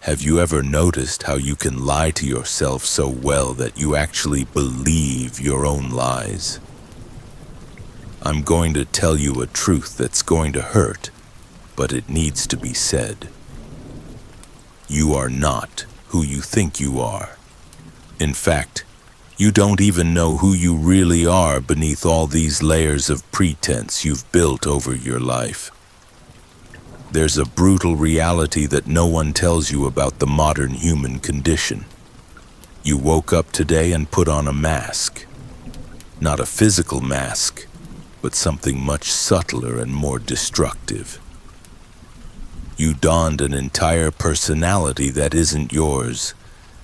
Have you ever noticed how you can lie to yourself so well that you actually believe your own lies? I'm going to tell you a truth that's going to hurt, but it needs to be said. You are not who you think you are. In fact, you don't even know who you really are beneath all these layers of pretense you've built over your life. There's a brutal reality that no one tells you about the modern human condition. You woke up today and put on a mask. Not a physical mask, but something much subtler and more destructive. You donned an entire personality that isn't yours,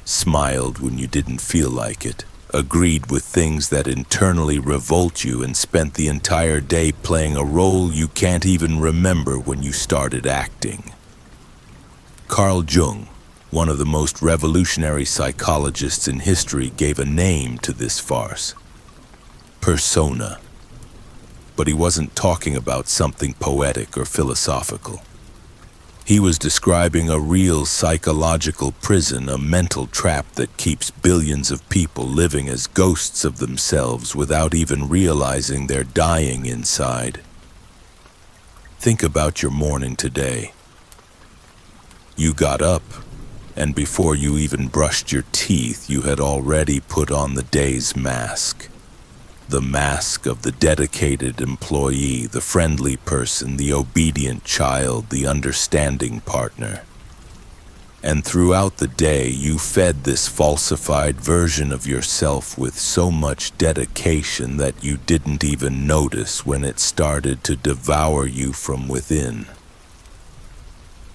smiled when you didn't feel like it, agreed with things that internally revolt you, and spent the entire day playing a role you can't even remember when you started acting. Carl Jung, one of the most revolutionary psychologists in history, gave a name to this farce: persona. But he wasn't talking about something poetic or philosophical. He was describing a real psychological prison, a mental trap that keeps billions of people living as ghosts of themselves without even realizing they're dying inside. Think about your morning today. You got up, and before you even brushed your teeth, you had already put on the day's mask. The mask of the dedicated employee, the friendly person, the obedient child, the understanding partner. And throughout the day, you fed this falsified version of yourself with so much dedication that you didn't even notice when it started to devour you from within.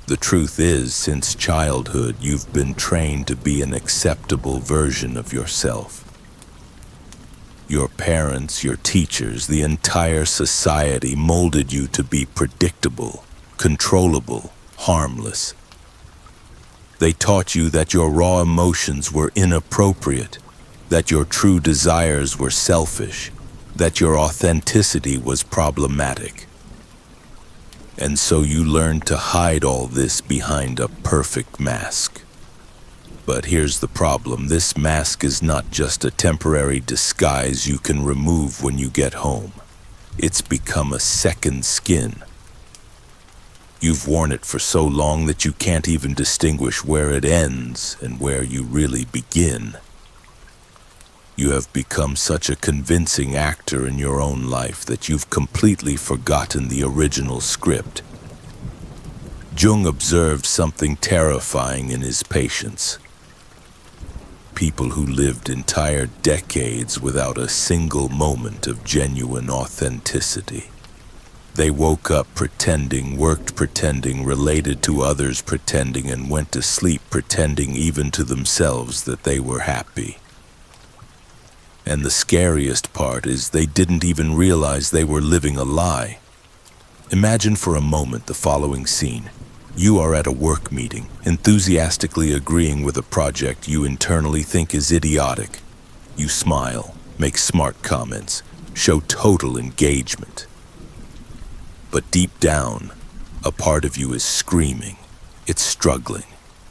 The truth is, since childhood, you've been trained to be an acceptable version of yourself. Your parents, your teachers, the entire society molded you to be predictable, controllable, harmless. They taught you that your raw emotions were inappropriate, that your true desires were selfish, that your authenticity was problematic. And so you learned to hide all this behind a perfect mask. But here's the problem: this mask is not just a temporary disguise you can remove when you get home. It's become a second skin. You've worn it for so long that you can't even distinguish where it ends and where you really begin. You have become such a convincing actor in your own life that you've completely forgotten the original script. Jung observed something terrifying in his patients. People who lived entire decades without a single moment of genuine authenticity. They woke up pretending, worked pretending, related to others pretending, and went to sleep pretending even to themselves that they were happy. And the scariest part is they didn't even realize they were living a lie. Imagine for a moment the following scene. You are at a work meeting, enthusiastically agreeing with a project you internally think is idiotic. You smile, make smart comments, show total engagement. But deep down, a part of you is screaming. It's struggling.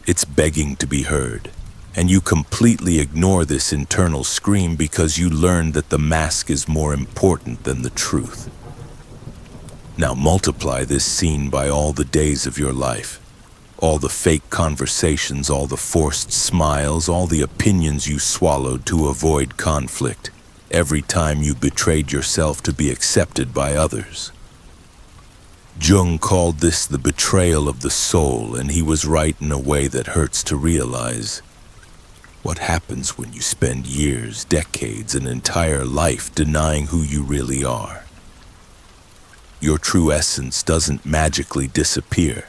It's begging to be heard. And you completely ignore this internal scream because you learned that the mask is more important than the truth. Now multiply this scene by all the days of your life, all the fake conversations, all the forced smiles, all the opinions you swallowed to avoid conflict, every time you betrayed yourself to be accepted by others. Jung called this the betrayal of the soul, and he was right in a way that hurts to realize. What happens when you spend years, decades, an entire life denying who you really are? Your true essence doesn't magically disappear.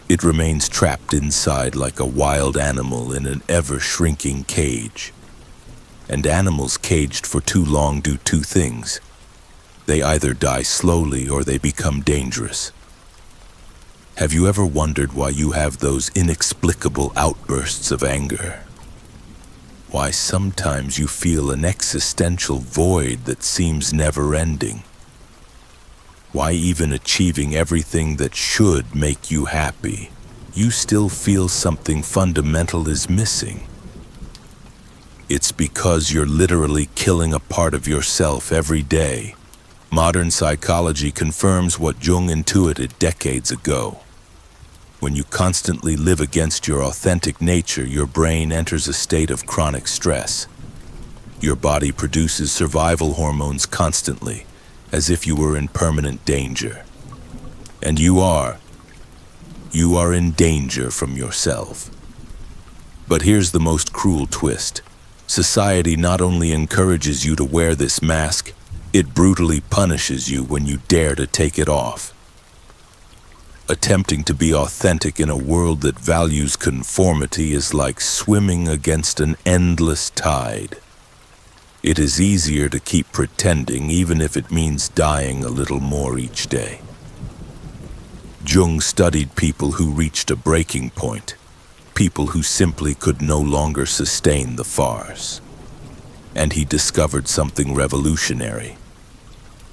It remains trapped inside like a wild animal in an ever-shrinking cage. And animals caged for too long do two things. They either die slowly or they become dangerous. Have you ever wondered why you have those inexplicable outbursts of anger? Why sometimes you feel an existential void that seems never-ending? Why even achieving everything that should make you happy, you still feel something fundamental is missing. It's because you're literally killing a part of yourself every day. Modern psychology confirms what Jung intuited decades ago. When you constantly live against your authentic nature, your brain enters a state of chronic stress. Your body produces survival hormones constantly, as if you were in permanent danger. And you are in danger from yourself. But here's the most cruel twist. Society not only encourages you to wear this mask, it brutally punishes you when you dare to take it off. Attempting to be authentic in a world that values conformity is like swimming against an endless tide. It is easier to keep pretending, even if it means dying a little more each day. Jung studied people who reached a breaking point, people who simply could no longer sustain the farce. And he discovered something revolutionary.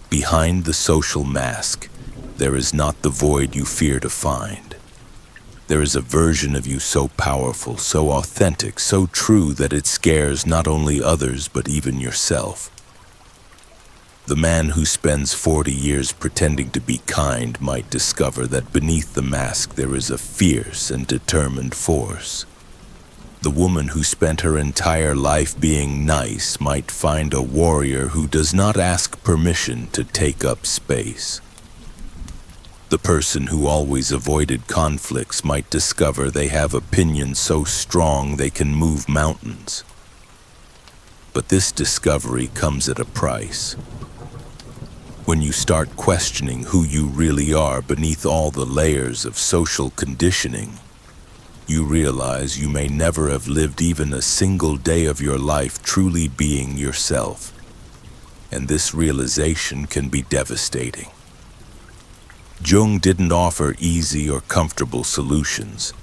Behind the social mask, there is not the void you fear to find. There is a version of you so powerful, so authentic, so true that it scares not only others but even yourself. The man who spends 40 years pretending to be kind might discover that beneath the mask there is a fierce and determined force. The woman who spent her entire life being nice might find a warrior who does not ask permission to take up space. The person who always avoided conflicts might discover they have opinions so strong they can move mountains. But this discovery comes at a price. When you start questioning who you really are beneath all the layers of social conditioning, you realize you may never have lived even a single day of your life truly being yourself. And this realization can be devastating. Jung didn't offer easy or comfortable solutions.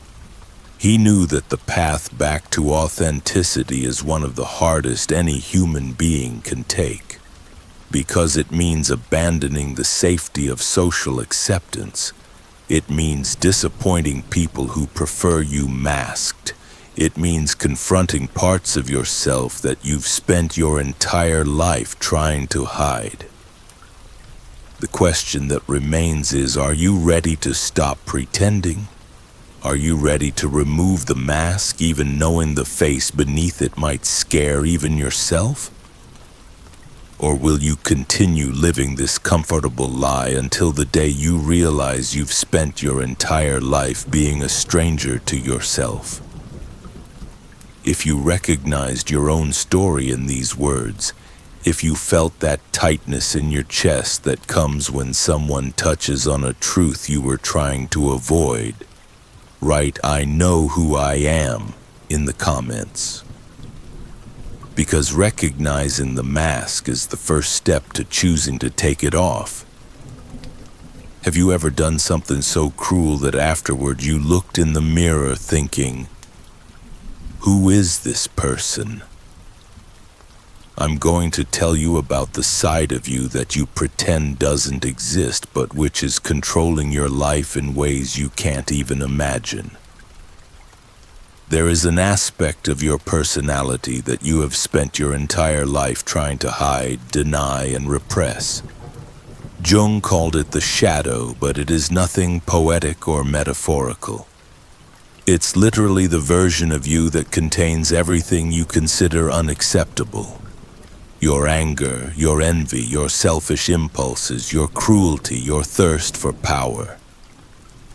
He knew that the path back to authenticity is one of the hardest any human being can take, because it means abandoning the safety of social acceptance. It means disappointing people who prefer you masked. It means confronting parts of yourself that you've spent your entire life trying to hide. The question that remains is, are you ready to stop pretending? Are you ready to remove the mask, even knowing the face beneath it might scare even yourself? Or will you continue living this comfortable lie until the day you realize you've spent your entire life being a stranger to yourself? If you recognized your own story in these words, if you felt that tightness in your chest that comes when someone touches on a truth you were trying to avoid, write "I know who I am" in the comments. Because recognizing the mask is the first step to choosing to take it off. Have you ever done something so cruel that afterward you looked in the mirror thinking, "Who is this person?" I'm going to tell you about the side of you that you pretend doesn't exist, but which is controlling your life in ways you can't even imagine. There is an aspect of your personality that you have spent your entire life trying to hide, deny, and repress. Jung called it the shadow, but it is nothing poetic or metaphorical. It's literally the version of you that contains everything you consider unacceptable. Your anger, your envy, your selfish impulses, your cruelty, your thirst for power.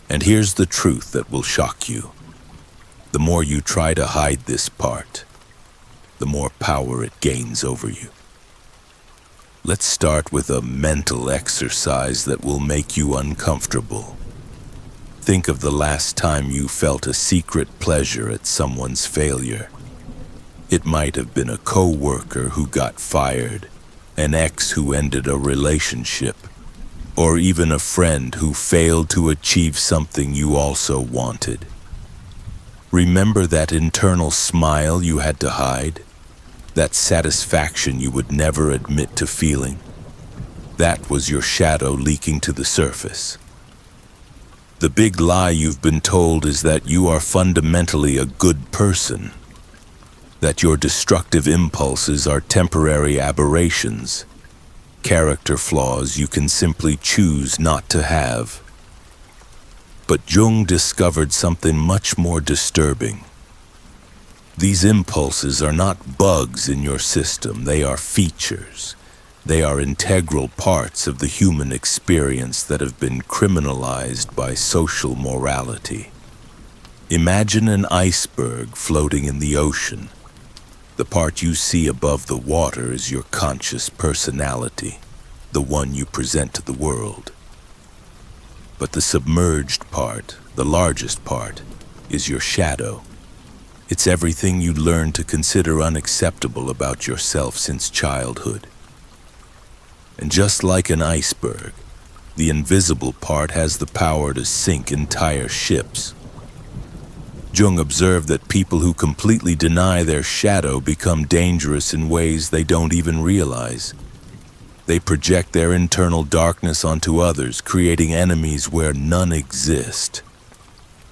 And here's the truth that will shock you. The more you try to hide this part, the more power it gains over you. Let's start with a mental exercise that will make you uncomfortable. Think of the last time you felt a secret pleasure at someone's failure. It might have been a co-worker who got fired, an ex who ended a relationship, or even a friend who failed to achieve something you also wanted. Remember that internal smile you had to hide? That satisfaction you would never admit to feeling? That was your shadow leaking to the surface. The big lie you've been told is that you are fundamentally a good person, that your destructive impulses are temporary aberrations, character flaws you can simply choose not to have. But Jung discovered something much more disturbing. These impulses are not bugs in your system, they are features. They are integral parts of the human experience that have been criminalized by social morality. Imagine an iceberg floating in the ocean. The part you see above the water is your conscious personality, the one you present to the world. But the submerged part, the largest part, is your shadow. It's everything you learned to consider unacceptable about yourself since childhood. And just like an iceberg, the invisible part has the power to sink entire ships. Jung observed that people who completely deny their shadow become dangerous in ways they don't even realize. They project their internal darkness onto others, creating enemies where none exist.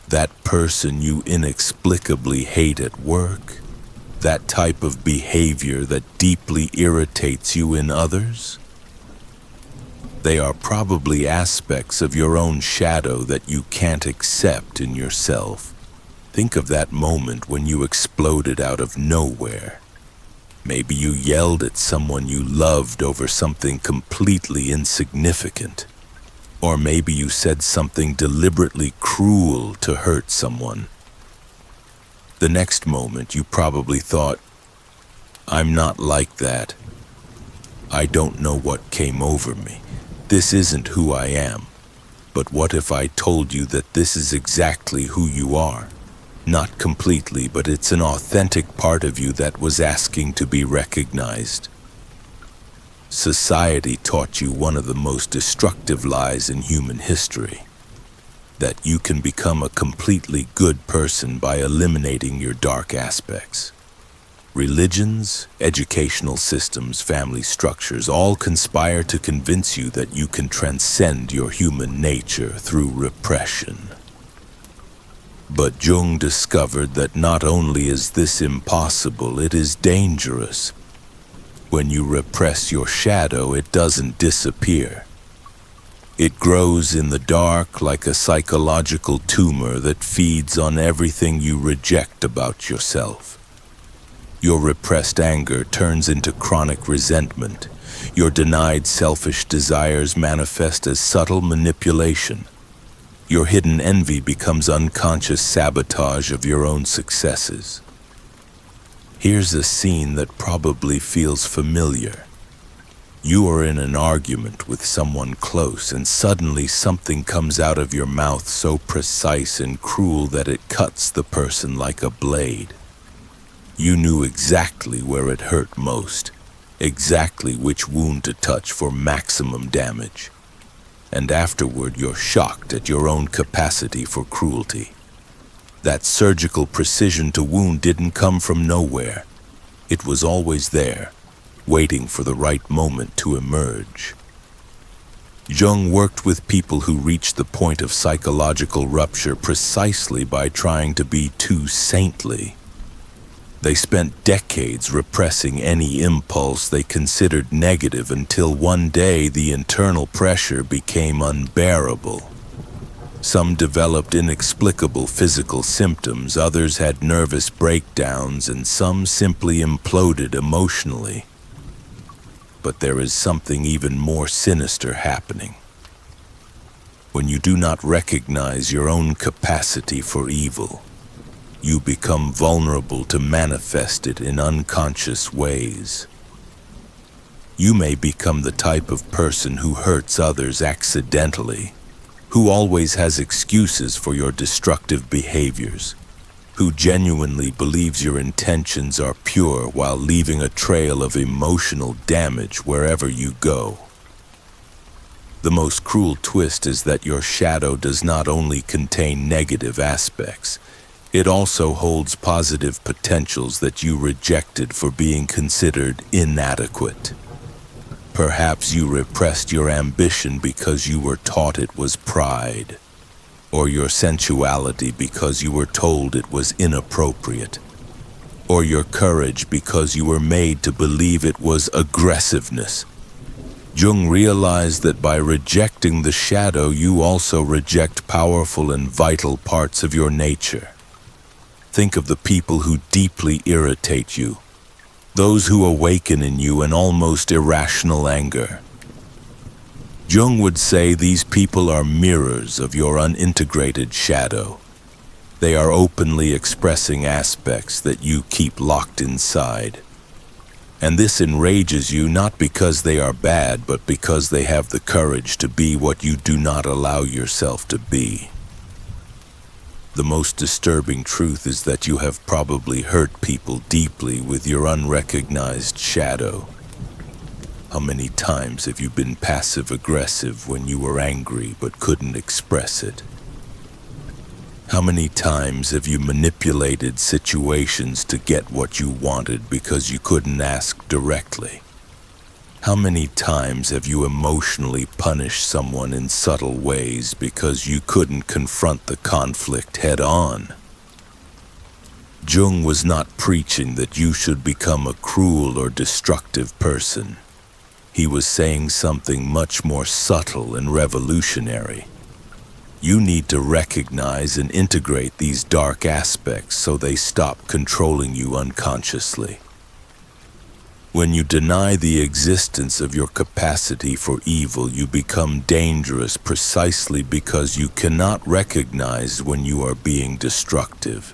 That person you inexplicably hate at work, that type of behavior that deeply irritates you in others, they are probably aspects of your own shadow that you can't accept in yourself. Think of that moment when you exploded out of nowhere. Maybe you yelled at someone you loved over something completely insignificant. Or maybe you said something deliberately cruel to hurt someone. The next moment you probably thought, "I'm not like that. I don't know what came over me. This isn't who I am. But what if I told you that this is exactly who you are? Not completely, but it's an authentic part of you that was asking to be recognized." Society taught you one of the most destructive lies in human history, that you can become a completely good person by eliminating your dark aspects. Religions, educational systems, family structures all conspire to convince you that you can transcend your human nature through repression. But Jung discovered that not only is this impossible, it is dangerous. When you repress your shadow, it doesn't disappear. It grows in the dark like a psychological tumor that feeds on everything you reject about yourself. Your repressed anger turns into chronic resentment. Your denied selfish desires manifest as subtle manipulation. Your hidden envy becomes unconscious sabotage of your own successes. Here's a scene that probably feels familiar. You are in an argument with someone close, and suddenly something comes out of your mouth so precise and cruel that it cuts the person like a blade. You knew exactly where it hurt most, exactly which wound to touch for maximum damage. And afterward, you're shocked at your own capacity for cruelty. That surgical precision to wound didn't come from nowhere. It was always there, waiting for the right moment to emerge. Jung worked with people who reached the point of psychological rupture precisely by trying to be too saintly. They spent decades repressing any impulse they considered negative until one day the internal pressure became unbearable. Some developed inexplicable physical symptoms, others had nervous breakdowns, and some simply imploded emotionally. But there is something even more sinister happening. When you do not recognize your own capacity for evil, you become vulnerable to manifest it in unconscious ways. You may become the type of person who hurts others accidentally, who always has excuses for your destructive behaviors, who genuinely believes your intentions are pure while leaving a trail of emotional damage wherever you go. The most cruel twist is that your shadow does not only contain negative aspects, it also holds positive potentials that you rejected for being considered inadequate. Perhaps you repressed your ambition because you were taught it was pride. or your sensuality because you were told it was inappropriate, or your courage because you were made to believe it was aggressiveness. Jung realized that by rejecting the shadow, you also reject powerful and vital parts of your nature. Think of the people who deeply irritate you, those who awaken in you an almost irrational anger. Jung would say these people are mirrors of your unintegrated shadow. They are openly expressing aspects that you keep locked inside. And this enrages you not because they are bad, but because they have the courage to be what you do not allow yourself to be. The most disturbing truth is that you have probably hurt people deeply with your unrecognized shadow. How many times have you been passive-aggressive when you were angry but couldn't express it? How many times have you manipulated situations to get what you wanted because you couldn't ask directly? How many times have you emotionally punished someone in subtle ways because you couldn't confront the conflict head-on? Jung was not preaching that you should become a cruel or destructive person. He was saying something much more subtle and revolutionary. You need to recognize and integrate these dark aspects so they stop controlling you unconsciously. When you deny the existence of your capacity for evil, you become dangerous precisely because you cannot recognize when you are being destructive.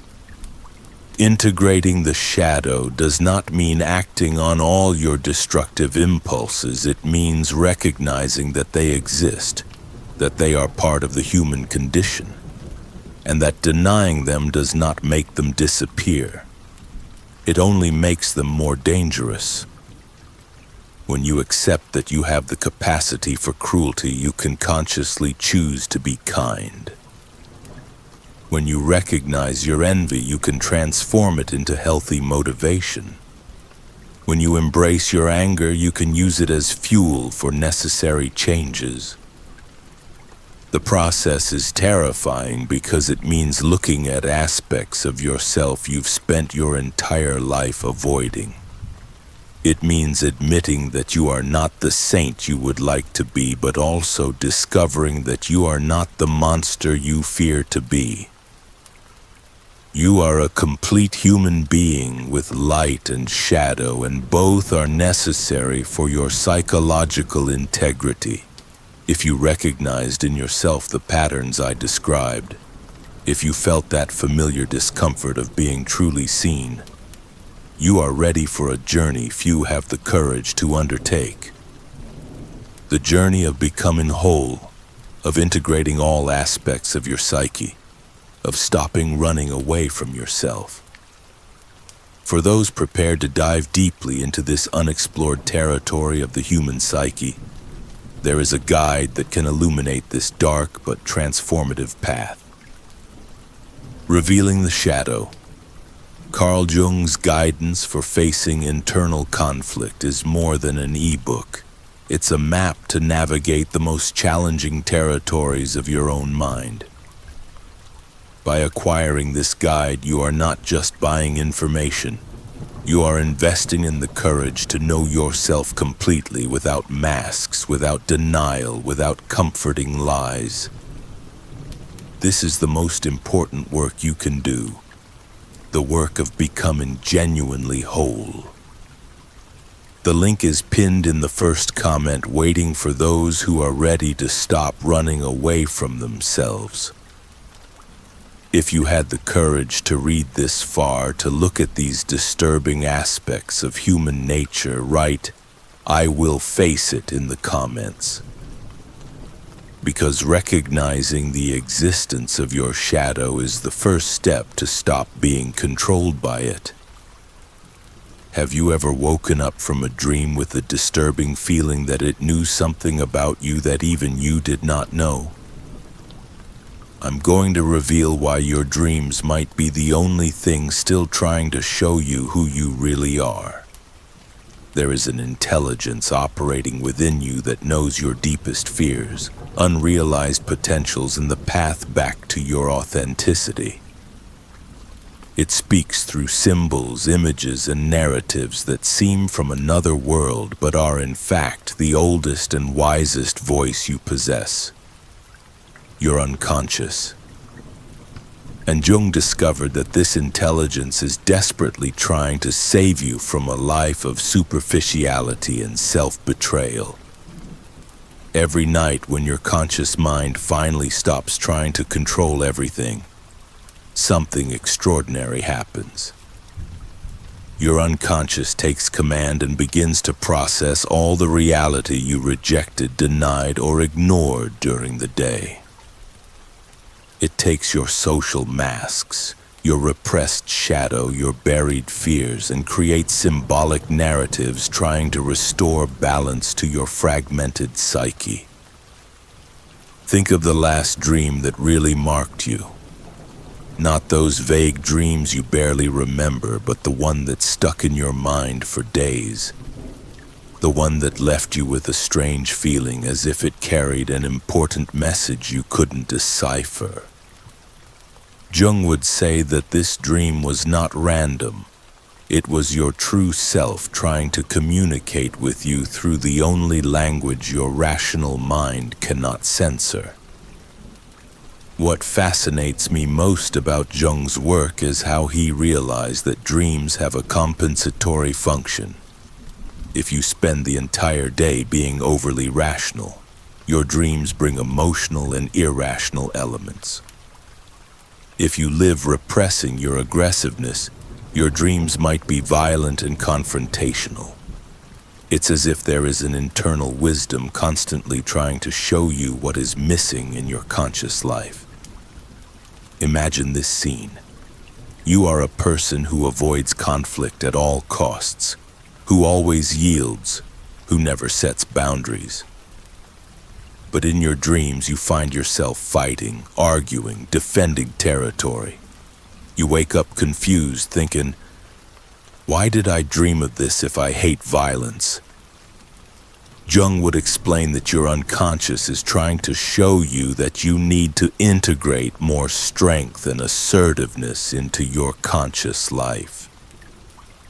Integrating the shadow does not mean acting on all your destructive impulses. It means recognizing that they exist, that they are part of the human condition, and that denying them does not make them disappear. It only makes them more dangerous. When you accept that you have the capacity for cruelty, you can consciously choose to be kind. When you recognize your envy, you can transform it into healthy motivation. When you embrace your anger, you can use it as fuel for necessary changes. The process is terrifying because it means looking at aspects of yourself you've spent your entire life avoiding. It means admitting that you are not the saint you would like to be, but also discovering that you are not the monster you fear to be. You are a complete human being with light and shadow, and both are necessary for your psychological integrity. If you recognized in yourself the patterns I described, if you felt that familiar discomfort of being truly seen, you are ready for a journey few have the courage to undertake. The journey of becoming whole, of integrating all aspects of your psyche, of stopping running away from yourself. For those prepared to dive deeply into this unexplored territory of the human psyche, there is a guide that can illuminate this dark but transformative path. Revealing the Shadow. Carl Jung's guidance for facing internal conflict is more than an e-book. It's a map to navigate the most challenging territories of your own mind. By acquiring this guide, you are not just buying information. You are investing in the courage to know yourself completely, without masks, without denial, without comforting lies. This is the most important work you can do, the work of becoming genuinely whole. The link is pinned in the first comment, waiting for those who are ready to stop running away from themselves. If you had the courage to read this far, to look at these disturbing aspects of human nature, write, "I will face it" in the comments. Because recognizing the existence of your shadow is the first step to stop being controlled by it. Have you ever woken up from a dream with a disturbing feeling that it knew something about you that even you did not know? I'm going to reveal why your dreams might be the only thing still trying to show you who you really are. There is an intelligence operating within you that knows your deepest fears, unrealized potentials, and the path back to your authenticity. It speaks through symbols, images, and narratives that seem from another world but are in fact the oldest and wisest voice you possess. Your unconscious. And Jung discovered that this intelligence is desperately trying to save you from a life of superficiality and self-betrayal. Every night when your conscious mind finally stops trying to control everything, something extraordinary happens. Your unconscious takes command and begins to process all the reality you rejected, denied, or ignored during the day. It takes your social masks, your repressed shadow, your buried fears, and creates symbolic narratives trying to restore balance to your fragmented psyche. Think of the last dream that really marked you. Not those vague dreams you barely remember, but the one that stuck in your mind for days. The one that left you with a strange feeling as if it carried an important message you couldn't decipher. Jung would say that this dream was not random. It was your true self trying to communicate with you through the only language your rational mind cannot censor. What fascinates me most about Jung's work is how he realized that dreams have a compensatory function. If you spend the entire day being overly rational, your dreams bring emotional and irrational elements. If you live repressing your aggressiveness, your dreams might be violent and confrontational. It's as if there is an internal wisdom constantly trying to show you what is missing in your conscious life. Imagine this scene. You are a person who avoids conflict at all costs, who always yields, who never sets boundaries. But in your dreams, you find yourself fighting, arguing, defending territory. You wake up confused, thinking, why did I dream of this if I hate violence? Jung would explain that your unconscious is trying to show you that you need to integrate more strength and assertiveness into your conscious life.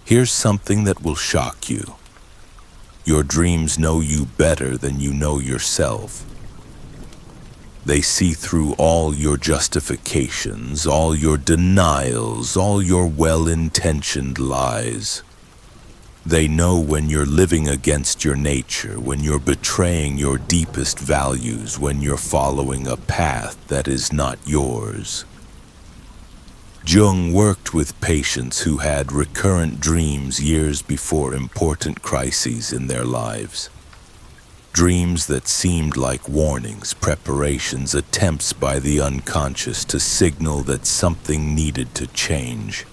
Here's something that will shock you. Your dreams know you better than you know yourself. They see through all your justifications, all your denials, all your well-intentioned lies. They know when you're living against your nature, when you're betraying your deepest values, when you're following a path that is not yours. Jung worked with patients who had recurrent dreams years before important crises in their lives. Dreams that seemed like warnings, preparations, attempts by the unconscious to signal that something needed to change.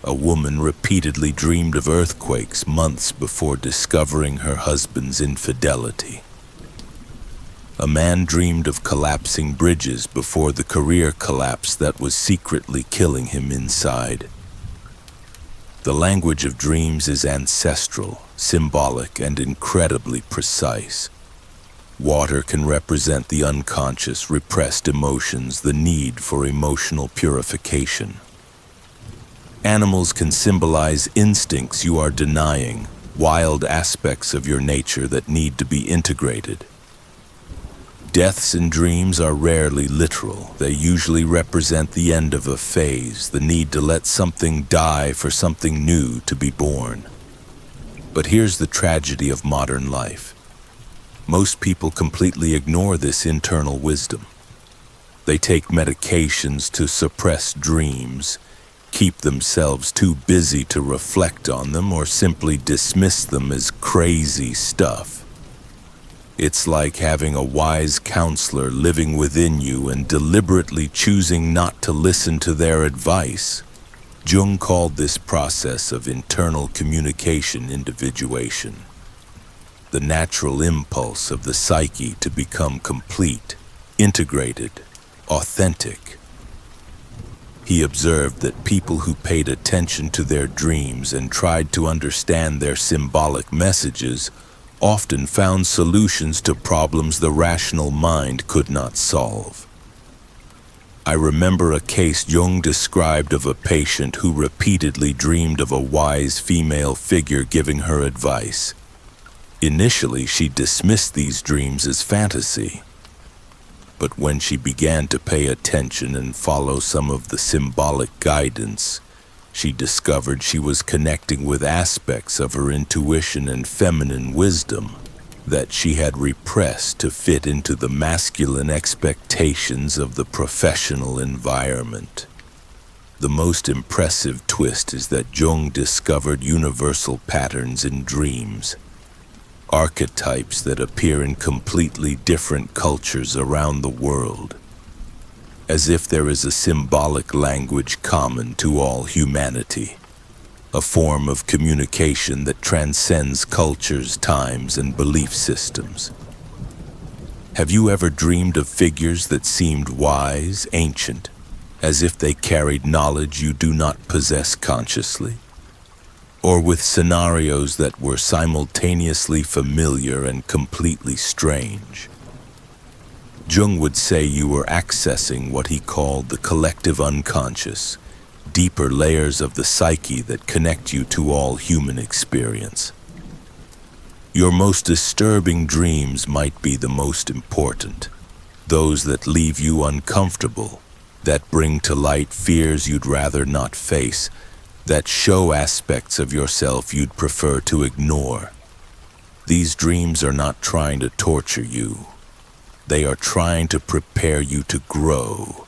A woman repeatedly dreamed of earthquakes months before discovering her husband's infidelity. A man dreamed of collapsing bridges before the career collapse that was secretly killing him inside. The language of dreams is ancestral, symbolic, and incredibly precise. Water can represent the unconscious, repressed emotions, the need for emotional purification. Animals can symbolize instincts you are denying, wild aspects of your nature that need to be integrated. Deaths in dreams are rarely literal. They usually represent the end of a phase, the need to let something die for something new to be born. But here's the tragedy of modern life. Most people completely ignore this internal wisdom. They take medications to suppress dreams, keep themselves too busy to reflect on them, or simply dismiss them as crazy stuff. It's like having a wise counselor living within you and deliberately choosing not to listen to their advice. Jung called this process of internal communication individuation, the natural impulse of the psyche to become complete, integrated, authentic. He observed that people who paid attention to their dreams and tried to understand their symbolic messages often found solutions to problems the rational mind could not solve. I remember a case Jung described of a patient who repeatedly dreamed of a wise female figure giving her advice. Initially, she dismissed these dreams as fantasy. But when she began to pay attention and follow some of the symbolic guidance, she discovered she was connecting with aspects of her intuition and feminine wisdom that she had repressed to fit into the masculine expectations of the professional environment. The most impressive twist is that Jung discovered universal patterns in dreams, archetypes that appear in completely different cultures around the world, as if there is a symbolic language common to all humanity, a form of communication that transcends cultures, times, and belief systems. Have you ever dreamed of figures that seemed wise, ancient, as if they carried knowledge you do not possess consciously? Or with scenarios that were simultaneously familiar and completely strange? Jung would say you were accessing what he called the collective unconscious, deeper layers of the psyche that connect you to all human experience. Your most disturbing dreams might be the most important, those that leave you uncomfortable, that bring to light fears you'd rather not face, that show aspects of yourself you'd prefer to ignore. These dreams are not trying to torture you. They are trying to prepare you to grow,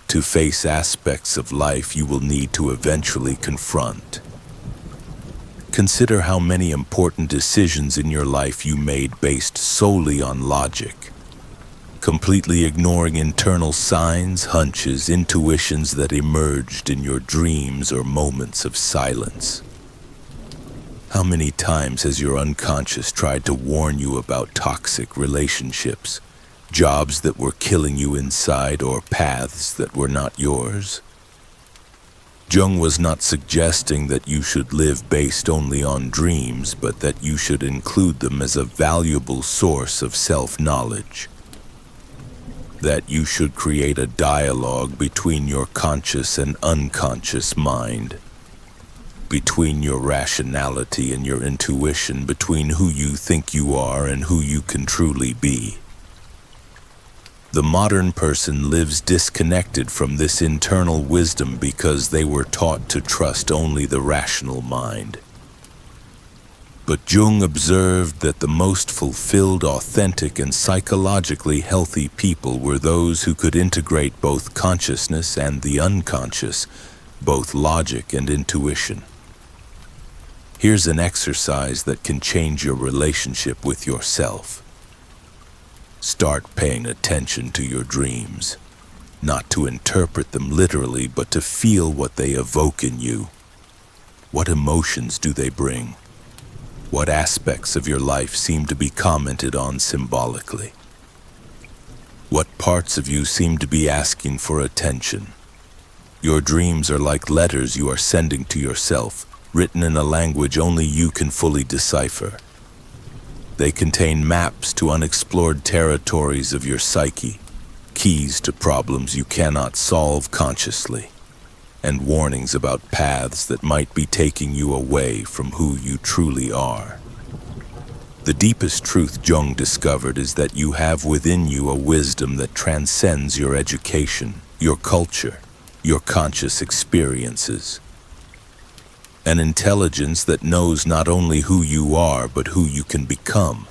to face aspects of life you will need to eventually confront. Consider how many important decisions in your life you made based solely on logic, completely ignoring internal signs, hunches, intuitions that emerged in your dreams or moments of silence. How many times has your unconscious tried to warn you about toxic relationships, jobs that were killing you inside, or paths that were not yours? Jung was not suggesting that you should live based only on dreams, but that you should include them as a valuable source of self-knowledge. That you should create a dialogue between your conscious and unconscious mind, between your rationality and your intuition, between who you think you are and who you can truly be. The modern person lives disconnected from this internal wisdom because they were taught to trust only the rational mind. But Jung observed that the most fulfilled, authentic, and psychologically healthy people were those who could integrate both consciousness and the unconscious, both logic and intuition. Here's an exercise that can change your relationship with yourself. Start paying attention to your dreams, not to interpret them literally, but to feel what they evoke in you. What emotions do they bring? What aspects of your life seem to be commented on symbolically? What parts of you seem to be asking for attention? Your dreams are like letters you are sending to yourself, written in a language only you can fully decipher. They contain maps to unexplored territories of your psyche, keys to problems you cannot solve consciously, and warnings about paths that might be taking you away from who you truly are. The deepest truth Jung discovered is that you have within you a wisdom that transcends your education, your culture, your conscious experiences. An intelligence that knows not only who you are, but who you can become,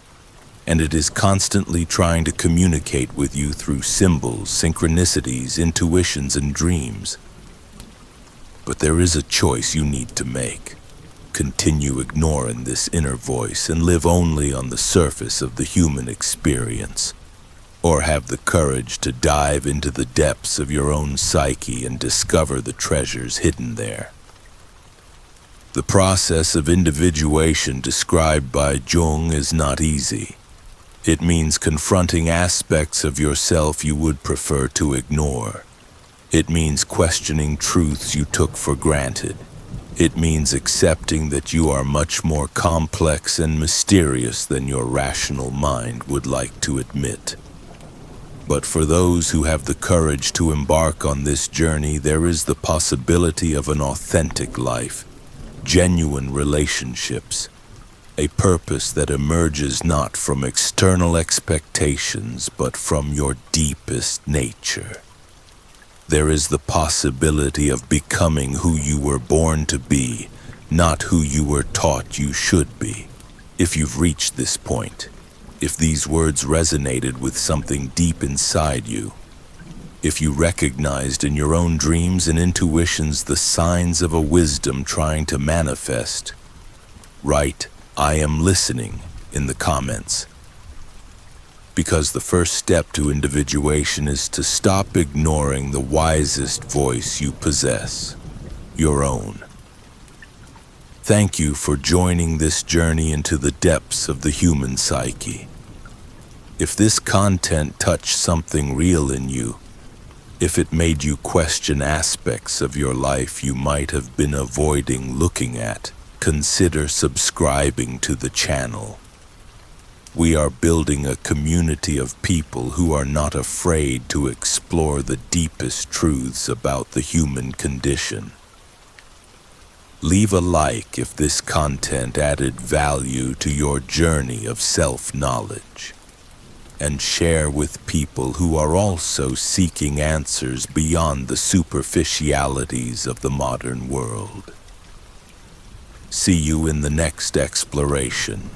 and it is constantly trying to communicate with you through symbols, synchronicities, intuitions, and dreams. But there is a choice you need to make. Continue ignoring this inner voice and live only on the surface of the human experience, or have the courage to dive into the depths of your own psyche and discover the treasures hidden there. The process of individuation described by Jung is not easy. It means confronting aspects of yourself you would prefer to ignore, It means questioning truths you took for granted. It means accepting that you are much more complex and mysterious than your rational mind would like to admit. But for those who have the courage to embark on this journey, there is the possibility of an authentic life, genuine relationships, a purpose that emerges not from external expectations, but from your deepest nature. There is the possibility of becoming who you were born to be, not who you were taught you should be. If you've reached this point, if these words resonated with something deep inside you, if you recognized in your own dreams and intuitions the signs of a wisdom trying to manifest, write, "I am listening," in the comments. Because the first step to individuation is to stop ignoring the wisest voice you possess, your own. Thank you for joining this journey into the depths of the human psyche. If this content touched something real in you, if it made you question aspects of your life you might have been avoiding looking at, consider subscribing to the channel. We are building a community of people who are not afraid to explore the deepest truths about the human condition. Leave a like if this content added value to your journey of self-knowledge, and share with people who are also seeking answers beyond the superficialities of the modern world. See you in the next exploration.